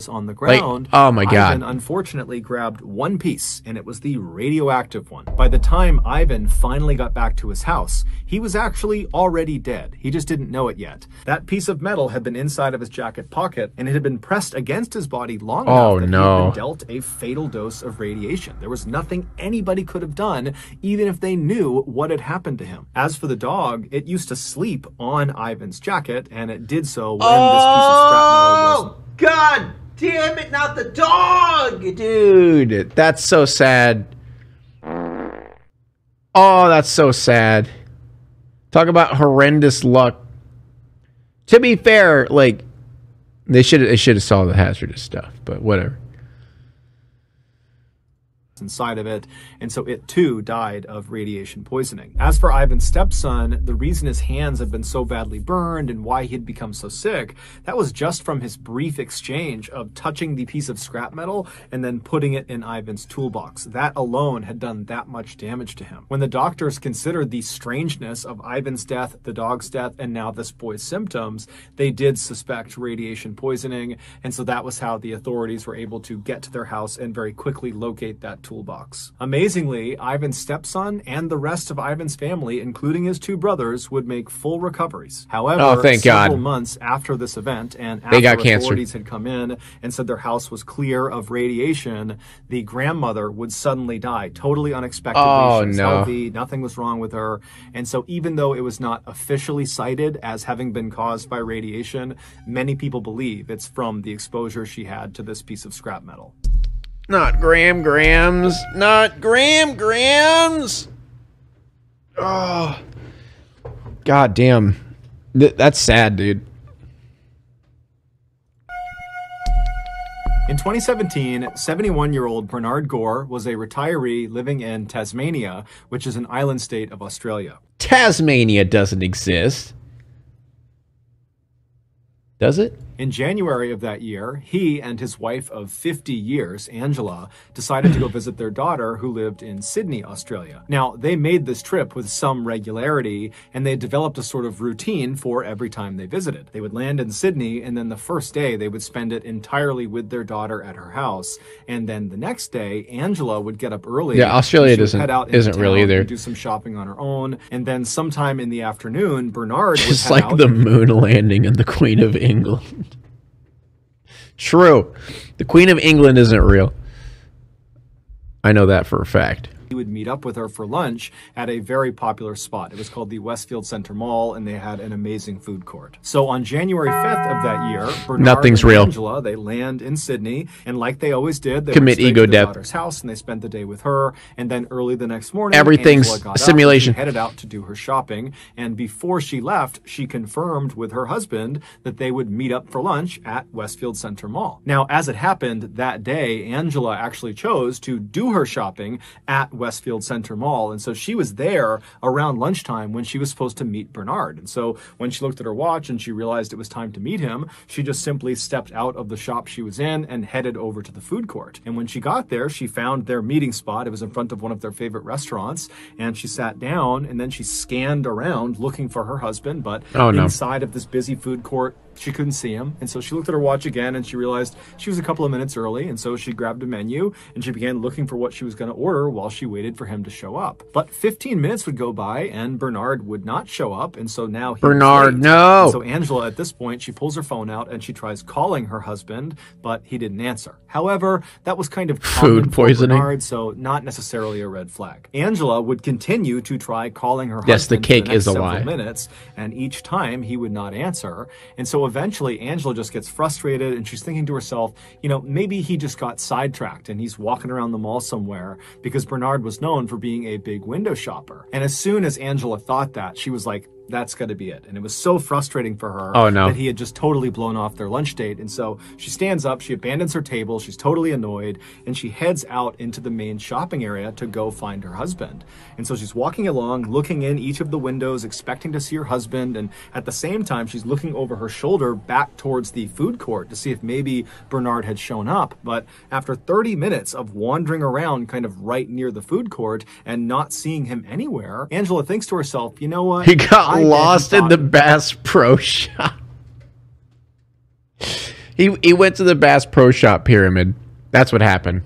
A: On the ground,
B: like, oh my God.
A: Ivan unfortunately grabbed one piece, and it was the radioactive one. By the time Ivan finally got back to his house, he was actually already dead. He just didn't know it yet. That piece of metal had been inside of his jacket pocket, and it had been pressed against his body long enough that he had been dealt a fatal dose of radiation. There was nothing anybody could have done, even if they knew what had happened to him. As for the dog, it used to sleep on Ivan's jacket, and it did so when this piece of scrap metal was...
B: God damn it, not the dog! Dude, that's so sad. Oh, that's so sad. Talk about horrendous luck. To be fair, like, they should have saw the hazardous stuff, but whatever.
A: Inside of it, and so it too died of radiation poisoning. As for Ivan's stepson, the reason his hands had been so badly burned and why he'd become so sick, that was just from his brief exchange of touching the piece of scrap metal and then putting it in Ivan's toolbox. That alone had done that much damage to him. When the doctors considered the strangeness of Ivan's death, the dog's death, and now this boy's symptoms, they did suspect radiation poisoning, and so that was how the authorities were able to get to their house and very quickly locate that toolbox toolbox. Amazingly, Ivan's stepson and the rest of Ivan's family, including his 2 brothers, would make full recoveries. However, several months after this event, and after authorities had come in and said their house was clear of radiation, the grandmother would suddenly die, totally unexpectedly. She was healthy, nothing was wrong with her. And so even though it was not officially cited as having been caused by radiation, many people believe it's from the exposure she had to this piece of scrap metal.
B: Not grams. Not grams. Oh, god damn. That's sad, dude.
A: In 2017, 71-year-old Bernard Gore was a retiree living in Tasmania, which is an island state of Australia.
B: Tasmania doesn't exist. Does it?
A: In January of that year, he and his wife of 50 years, Angela, decided to go visit their daughter who lived in Sydney, Australia. Now, they made this trip with some regularity, and they developed a sort of routine for every time they visited. They would land in Sydney, and then the first day they would spend it entirely with their daughter at her house. And then the next day, Angela would get up early.
B: Yeah, Australia isn't really either.
A: Do some shopping on her own. And then sometime in the afternoon, Bernard would
B: just like the moon landing and the Queen of England. True. The Queen of England isn't real. I know that for a fact.
A: He would meet up with her for lunch at a very popular spot. It was called the Westfield Center Mall, and they had an amazing food court. So on January 5th of that year, Bernard and Angela, they land in Sydney, and like they always did, they
B: commit
A: went
B: ego
A: to their
B: death.
A: daughter's house, and they spent the day with her. And then early the next morning,
B: everything's
A: Angela got
B: simulation.
A: Up and she headed out to do her shopping. And before she left, she confirmed with her husband that they would meet up for lunch at Westfield Center Mall. Now, as it happened that day, Angela actually chose to do her shopping at Westfield Center Mall. And so she was there around lunchtime when she was supposed to meet Bernard. And so when she looked at her watch and she realized it was time to meet him, she just simply stepped out of the shop she was in and headed over to the food court. And when she got there, she found their meeting spot. It was in front of one of their favorite restaurants. And she sat down and then she scanned around looking for her husband. But inside of this busy food court, she couldn't see him. And so she looked at her watch again and she realized she was a couple of minutes early. And so she grabbed a menu and she began looking for what she was going to order while she waited for him to show up. But 15 minutes would go by and Bernard would not show up. And so now
B: Bernard, no.
A: And so Angela, at this point, she pulls her phone out and she tries calling her husband, but he didn't answer. However, that was kind of
B: food poisoning,
A: Bernard, so not necessarily a red flag. Angela would continue to try calling her husband.
B: Yes, the cake is a lie.
A: Minutes, and each time he would not answer. And so eventually Angela just gets frustrated and she's thinking to herself, you know, maybe he just got sidetracked and he's walking around the mall somewhere, because Bernard was known for being a big window shopper. And as soon as Angela thought that, she was like, that's got to be it. And it was so frustrating for her that he had just totally blown off their lunch date. And so she stands up, she abandons her table, she's totally annoyed, and she heads out into the main shopping area to go find her husband. And so she's walking along, looking in each of the windows, expecting to see her husband. And at the same time, she's looking over her shoulder back towards the food court to see if maybe Bernard had shown up. But after 30 minutes of wandering around kind of right near the food court and not seeing him anywhere, Angela thinks to herself, you know what?
B: He got lost in the Bass Pro Shop. He went to the Bass Pro Shop pyramid. That's what happened.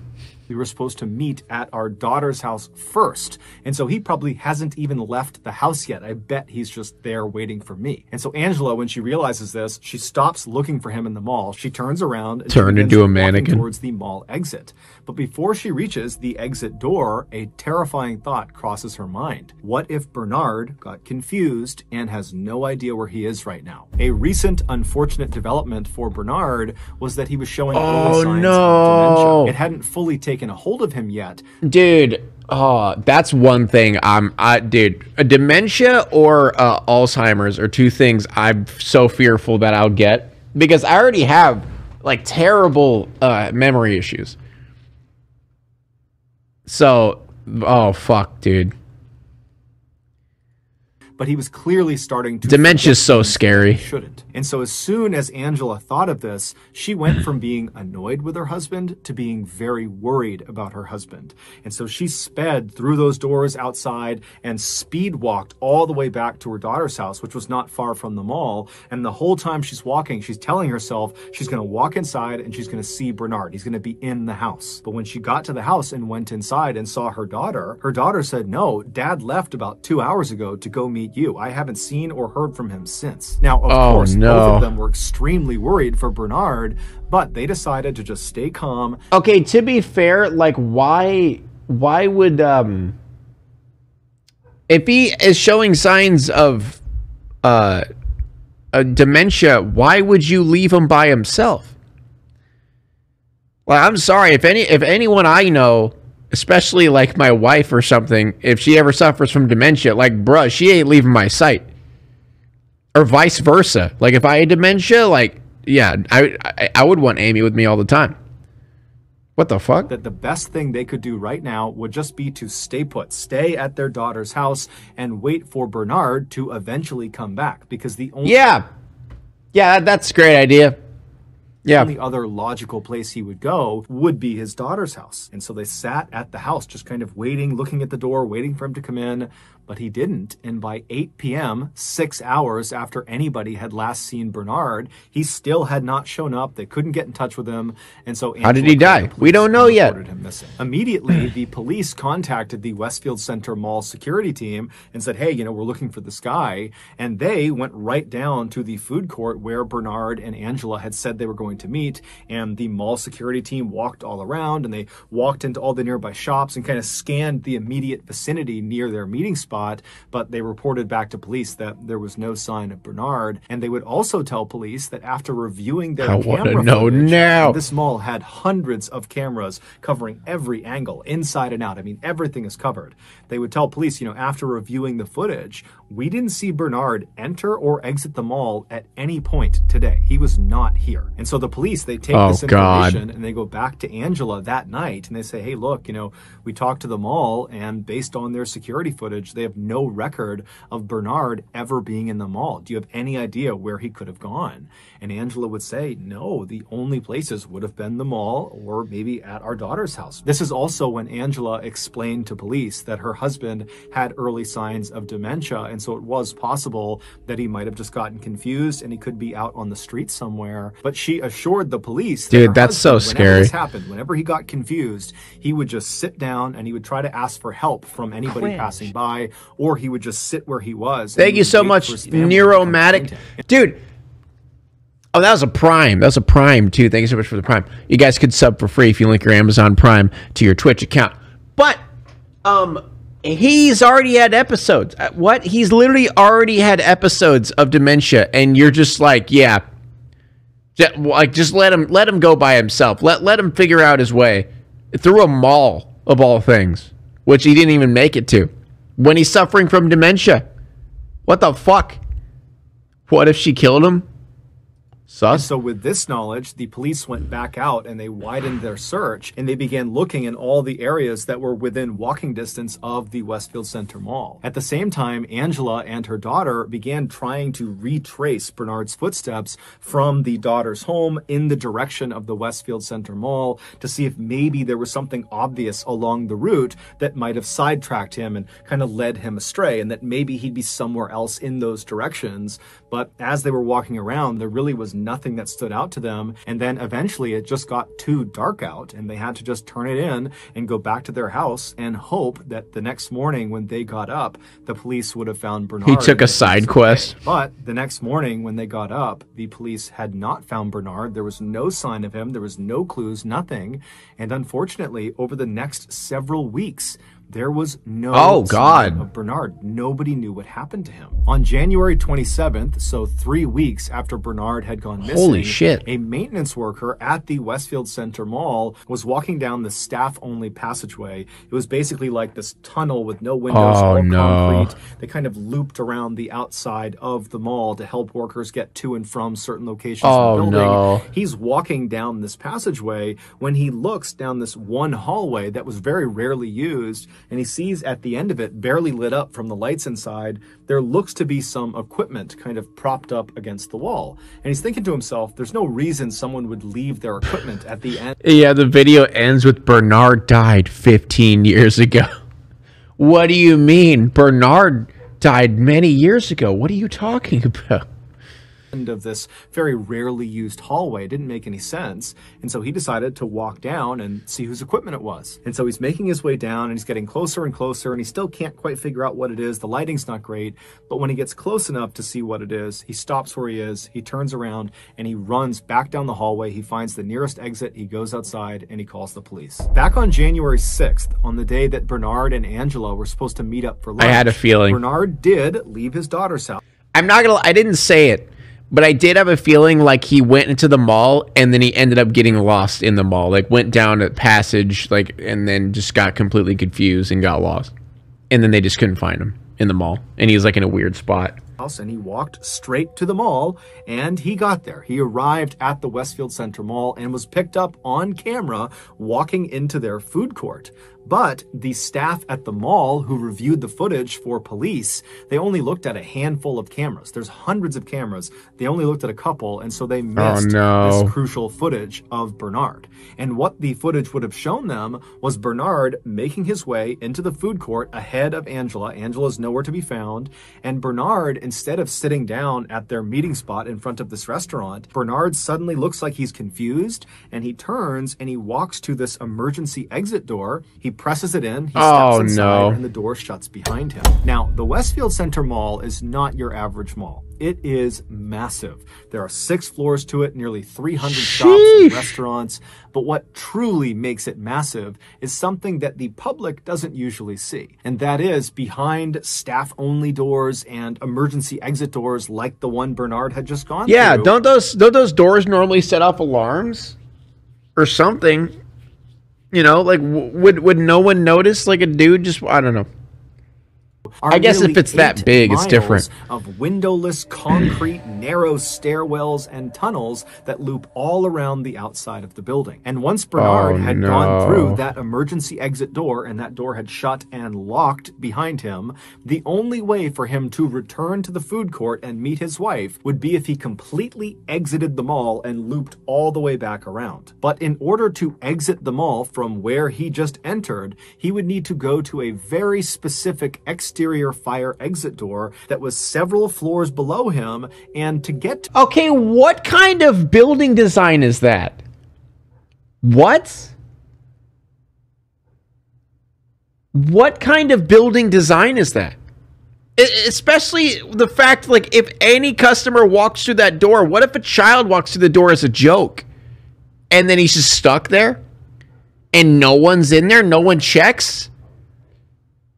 A: We were supposed to meet at our daughter's house first. And so he probably hasn't even left the house yet. I bet he's just there waiting for me. And so Angela, when she realizes this, she stops looking for him in the mall. She turns around and
B: turned into a mannequin
A: towards the mall exit. But before she reaches the exit door, a terrifying thought crosses her mind. What if Bernard got confused and has no idea where he is right now? A recent unfortunate development for Bernard was that he was showing early signs of dementia. It hadn't fully taken a hold of him yet.
B: Dude, that's one thing. Dude, a dementia or Alzheimer's are two things I'm so fearful that I'll get, because I already have like terrible memory issues. So, oh fuck, dude.
A: But he was clearly starting to.
B: Dementia's so scary.
A: Shouldn't. And so as soon as Angela thought of this, she went from being annoyed with her husband to being very worried about her husband. And so she sped through those doors outside and speed walked all the way back to her daughter's house, which was not far from the mall. And the whole time she's walking, she's telling herself she's going to walk inside and she's going to see Bernard. He's going to be in the house. But when she got to the house and went inside and saw her daughter said, "No, Dad left about 2 hours ago to go meet you. I haven't seen or heard from him since." Now, of course, both of them were extremely worried for Bernard, but they decided to just stay calm.
B: Okay, to be fair, like, why would, if he is showing signs of, dementia, why would you leave him by himself? Well, I'm sorry, if anyone I know, especially like my wife or something, if she ever suffers from dementia, like, bruh, she ain't leaving my sight. Or vice versa. Like, if I had dementia, like, yeah, I would want Amy with me all the time. What the fuck?
A: That the best thing they could do right now would just be to stay put, stay at their daughter's house and wait for Bernard to eventually come back, because the only
B: that's a great idea. Yeah.
A: The only other logical place he would go would be his daughter's house. And so they sat at the house just kind of waiting, looking at the door, waiting for him to come in. But he didn't. And by 8 p.m., 6 hours after anybody had last seen Bernard, he still had not shown up. They couldn't get in touch with him. And so
B: how did he die? We don't know yet.
A: Him missing. Immediately, the police contacted the Westfield Center Mall security team and said, "Hey, we're looking for this guy." And they went right down to the food court where Bernard and Angela had said they were going to meet. And the mall security team walked all around, and they walked into all the nearby shops and kind of scanned the immediate vicinity near their meeting spot. But they reported back to police that there was no sign of Bernard. And they would also tell police that after reviewing their camera footage, this mall had hundreds of cameras covering every angle, inside and out. I mean, everything is covered. They would tell police, after reviewing the footage, we didn't see Bernard enter or exit the mall at any point today. He was not here. And so the police, they take this information and they go back to Angela that night and they say, "Hey, look, we talked to the mall, and based on their security footage, they have no record of Bernard ever being in the mall. Do you have any idea where he could have gone?" And Angela would say, "No, the only places would have been the mall or maybe at our daughter's house." This is also when Angela explained to police that her husband had early signs of dementia, and so it was possible that he might have just gotten confused and he could be out on the street somewhere. But she assured the police that
B: dude, that's so scary.
A: Whenever this happened, whenever he got confused, he would just sit down and he would try to ask for help from anybody passing by, or he would just sit where he was.
B: Thank you so much, Neuromatic. Dude. Oh, that was a Prime. That was a Prime, too. Thank you so much for the Prime. You guys could sub for free if you link your Amazon Prime to your Twitch account. But, he's already had episodes. What? He's literally already had episodes of dementia, and you're just like, yeah. Just let him go by himself. Let him figure out his way through a mall, of all things, which he didn't even make it to. When he's suffering from dementia. What the fuck? What if she killed him?
A: So with this knowledge, the police went back out and they widened their search and they began looking in all the areas that were within walking distance of the Westfield Center Mall. At the same time, Angela and her daughter began trying to retrace Bernard's footsteps from the daughter's home in the direction of the Westfield Center Mall to see if maybe there was something obvious along the route that might have sidetracked him and kind of led him astray, and that maybe he'd be somewhere else in those directions. But as they were walking around, there really was nothing that stood out to them. And then eventually it just got too dark out and they had to just turn it in and go back to their house and hope that the next morning when they got up, the police would have found Bernard.
B: He took a side quest.
A: But the next morning when they got up, the police had not found Bernard. There was no sign of him. There was no clues, nothing. And unfortunately, over the next several weeks, there was no sign of Bernard. Nobody knew what happened to him. On January 27th, so 3 weeks after Bernard had gone missing,
B: holy shit,
A: a maintenance worker at the Westfield Center Mall was walking down the staff-only passageway. It was basically like this tunnel with no windows, all concrete. They kind of looped around the outside of the mall to help workers get to and from certain locations in the building. He's walking down this passageway when he looks down this one hallway that was very rarely used, and he sees at the end of it, barely lit up from the lights inside, there looks to be some equipment kind of propped up against the wall. And he's thinking to himself, there's no reason someone would leave their equipment at the end.
B: Yeah, the video ends with Bernard died 15 years ago. What do you mean? Bernard died many years ago. What are you talking about?
A: Of this very rarely used hallway. It didn't make any sense, and so he decided to walk down and see whose equipment it was. And so he's making his way down, and he's getting closer and closer, and he still can't quite figure out what it is. The lighting's not great, but when he gets close enough to see what it is, he stops where he is, he turns around, and he runs back down the hallway. He finds the nearest exit, he goes outside, and he calls the police. Back on January 6th, on the day that Bernard and Angela were supposed to meet up for lunch,
B: I had a feeling
A: Bernard did leave his daughter's house.
B: I didn't say it, but I did have a feeling like he went into the mall and then he ended up getting lost in the mall. Like went down a passage, like, and then just got completely confused and got lost. And then they just couldn't find him in the mall. And he was like in a weird spot.
A: And he walked straight to the mall, and he got there. He arrived at the Westfield Center Mall and was picked up on camera walking into their food court. But the staff at the mall who reviewed the footage for police, they only looked at a handful of cameras. There's hundreds of cameras. They only looked at a couple, and so they missed this crucial footage of Bernard. And what the footage would have shown them was Bernard making his way into the food court ahead of Angela. Angela's nowhere to be found. And Bernard, instead of sitting down at their meeting spot in front of this restaurant, Bernard suddenly looks like he's confused, and he turns and he walks to this emergency exit door. He presses it in, he steps inside, and the door shuts behind him. Now, the Westfield Center Mall is not your average mall. It is massive. There are 6 floors to it, nearly 300 shops and restaurants. But what truly makes it massive is something that the public doesn't usually see. And that is behind staff-only doors and emergency exit doors like the one Bernard had just gone through.
B: Yeah, don't those doors normally set off alarms or something? You know, like would no one notice? Like a dude just, I don't know. I guess if it's that big, it's different.
A: Of windowless concrete, narrow stairwells and tunnels that loop all around the outside of the building. And once Bernard had gone through that emergency exit door and that door had shut and locked behind him, the only way for him to return to the food court and meet his wife would be if he completely exited the mall and looped all the way back around. But in order to exit the mall from where he just entered, he would need to go to a very specific exterior fire exit door that was several floors below him, and to get to—
B: Okay, what kind of building design is that? What kind of building design is that? Especially the fact, like, if any customer walks through that door, what if a child walks through the door as a joke? And then he's just stuck there? And no one's in there? No one checks?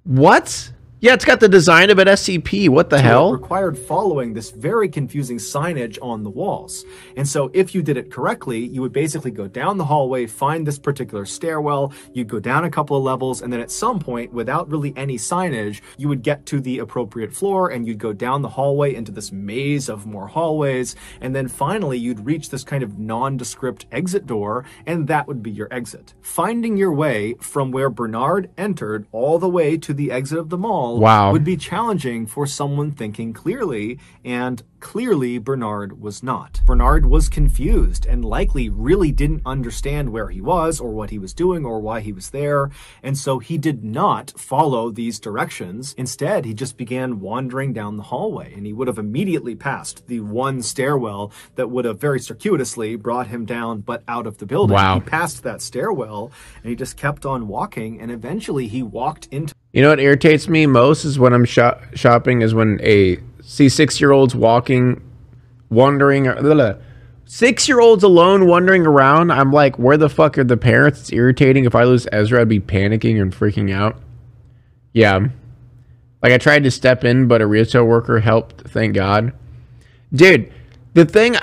B: What? Yeah, it's got the design of an SCP. What the hell?
A: It required following this very confusing signage on the walls. And so if you did it correctly, you would basically go down the hallway, find this particular stairwell, you'd go down a couple of levels, and then at some point, without really any signage, you would get to the appropriate floor, and you'd go down the hallway into this maze of more hallways, and then finally you'd reach this kind of nondescript exit door, and that would be your exit. Finding your way from where Bernard entered all the way to the exit of the mall would be challenging for someone thinking clearly, and clearly Bernard was not. Bernard was confused and likely really didn't understand where he was or what he was doing or why he was there, and so he did not follow these directions. Instead, he just began wandering down the hallway, and he would have immediately passed the one stairwell that would have very circuitously brought him down but out of the building. He passed that stairwell, and he just kept on walking, and eventually he walked into—
B: You know what irritates me most is when I'm shopping is when see 6-year-olds wandering, 6-year-olds alone wandering around. I'm like, where the fuck are the parents? It's irritating. If I lose Ezra, I'd be panicking and freaking out. Yeah. Like, I tried to step in, but a retail worker helped, thank God. Dude, the thing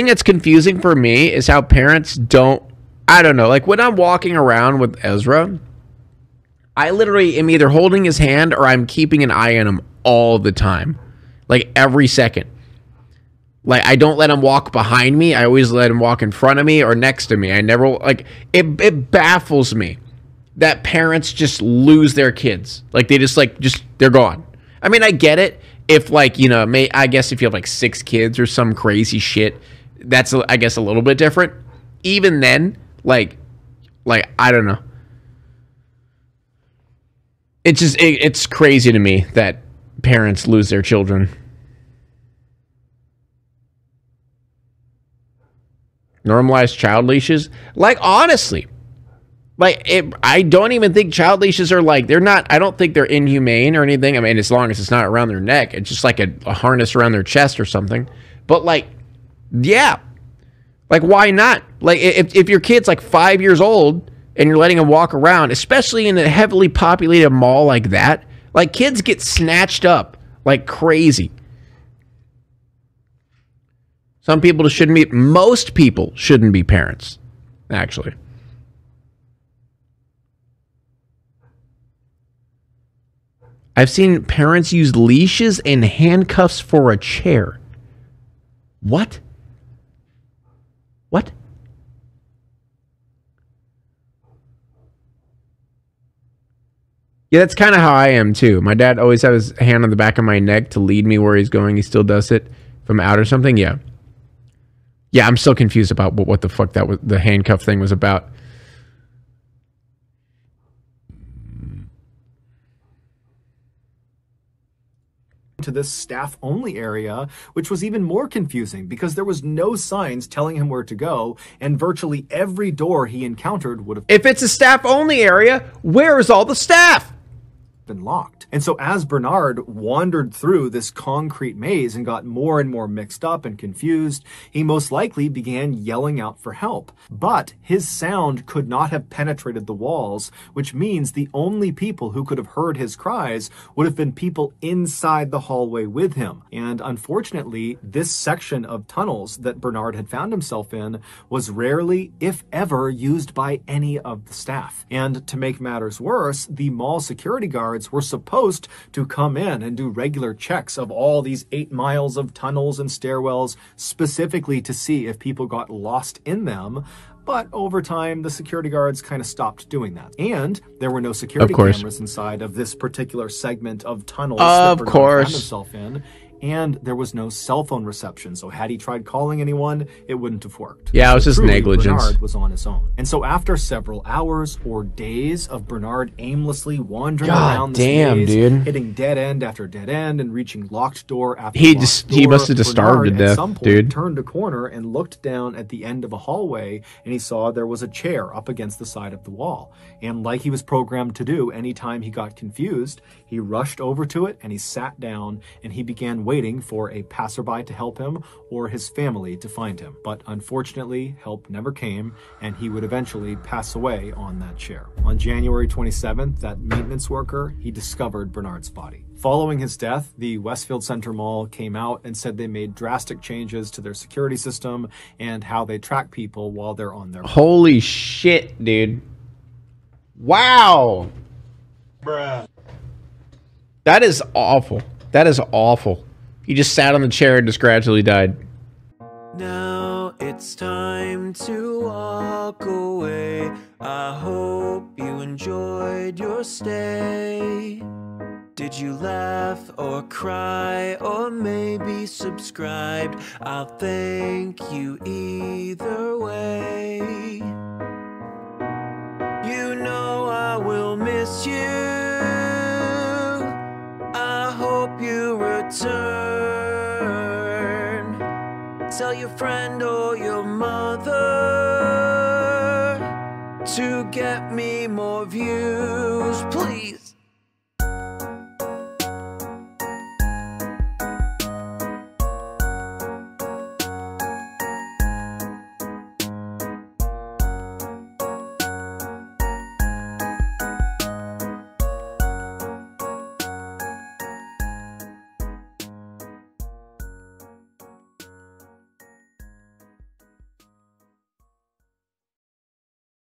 B: that's confusing for me is how parents don't, I don't know, like when I'm walking around with Ezra, I literally am either holding his hand or I'm keeping an eye on him all the time. Like every second. Like I don't let him walk behind me. I always let him walk in front of me or next to me. I never, like, it baffles me. that parents just lose their kids. Like they just they're gone. I mean, I get it. If like, you know, I guess if you have like 6 kids or some crazy shit, that's I guess a little bit different. Even then, like I don't know. It's just it's crazy to me that parents lose their children. Normalize child leashes? Like honestly, like I don't even think child leashes are like, they're not, I don't think they're inhumane or anything. I mean, as long as it's not around their neck, it's just like a harness around their chest or something. But like, yeah, like why not? Like if your kid's like 5 years old and you're letting him walk around, especially in a heavily populated mall like that, like kids get snatched up like crazy. Some people shouldn't be, most people shouldn't be parents, actually. I've seen parents use leashes and handcuffs for a chair. What? What? Yeah, that's kind of how I am too. My dad always had his hand on the back of my neck to lead me where he's going. He still does it. If I'm out or something, yeah. Yeah, I'm still confused about what the fuck that was, the handcuff thing was about.
A: To this staff-only area, which was even more confusing because there was no signs telling him where to go, and virtually every door he encountered would have...
B: If it's a staff-only area, where is all the staff?
A: Been locked. And so as Bernard wandered through this concrete maze and got more and more mixed up and confused, he most likely began yelling out for help. But his sound could not have penetrated the walls, which means the only people who could have heard his cries would have been people inside the hallway with him. And unfortunately, this section of tunnels that Bernard had found himself in was rarely, if ever, used by any of the staff. And to make matters worse, the mall security guards were supposed to come in and do regular checks of all these 8 miles of tunnels and stairwells, specifically to see if people got lost in them. But over time, the security guards kind of stopped doing that. And there were no security cameras inside of this particular segment of tunnels that Bernard found himself in. And there was no cell phone reception, so had he tried calling anyone, it wouldn't have worked.
B: Yeah, it was just negligence.
A: Bernard was on his own. And so after several hours or days of Bernard aimlessly wandering around this maze, hitting dead end after dead end and reaching locked door after locked door,
B: he must have just starved to death,
A: at some point, turned a corner and looked down at the end of a hallway, and he saw there was a chair up against the side of the wall. And like he was programmed to do, anytime he got confused, he rushed over to it and he sat down and he began waiting for a passerby to help him or his family to find him. But unfortunately, help never came, and he would eventually pass away on that chair. On January 27th, that maintenance worker, he discovered Bernard's body. Following his death, the Westfield Center Mall came out and said they made drastic changes to their security system and how they track people while they're on their...
B: Holy shit, dude. Wow.
C: Bruh.
B: That is awful. That is awful. He just sat on the chair and just gradually died.
D: Now it's time to walk away. I hope you enjoyed your stay. Did you laugh or cry or maybe subscribed? I'll thank you either way. You know I will miss you. I hope you return. Tell your friend or your mother to get me more views, please.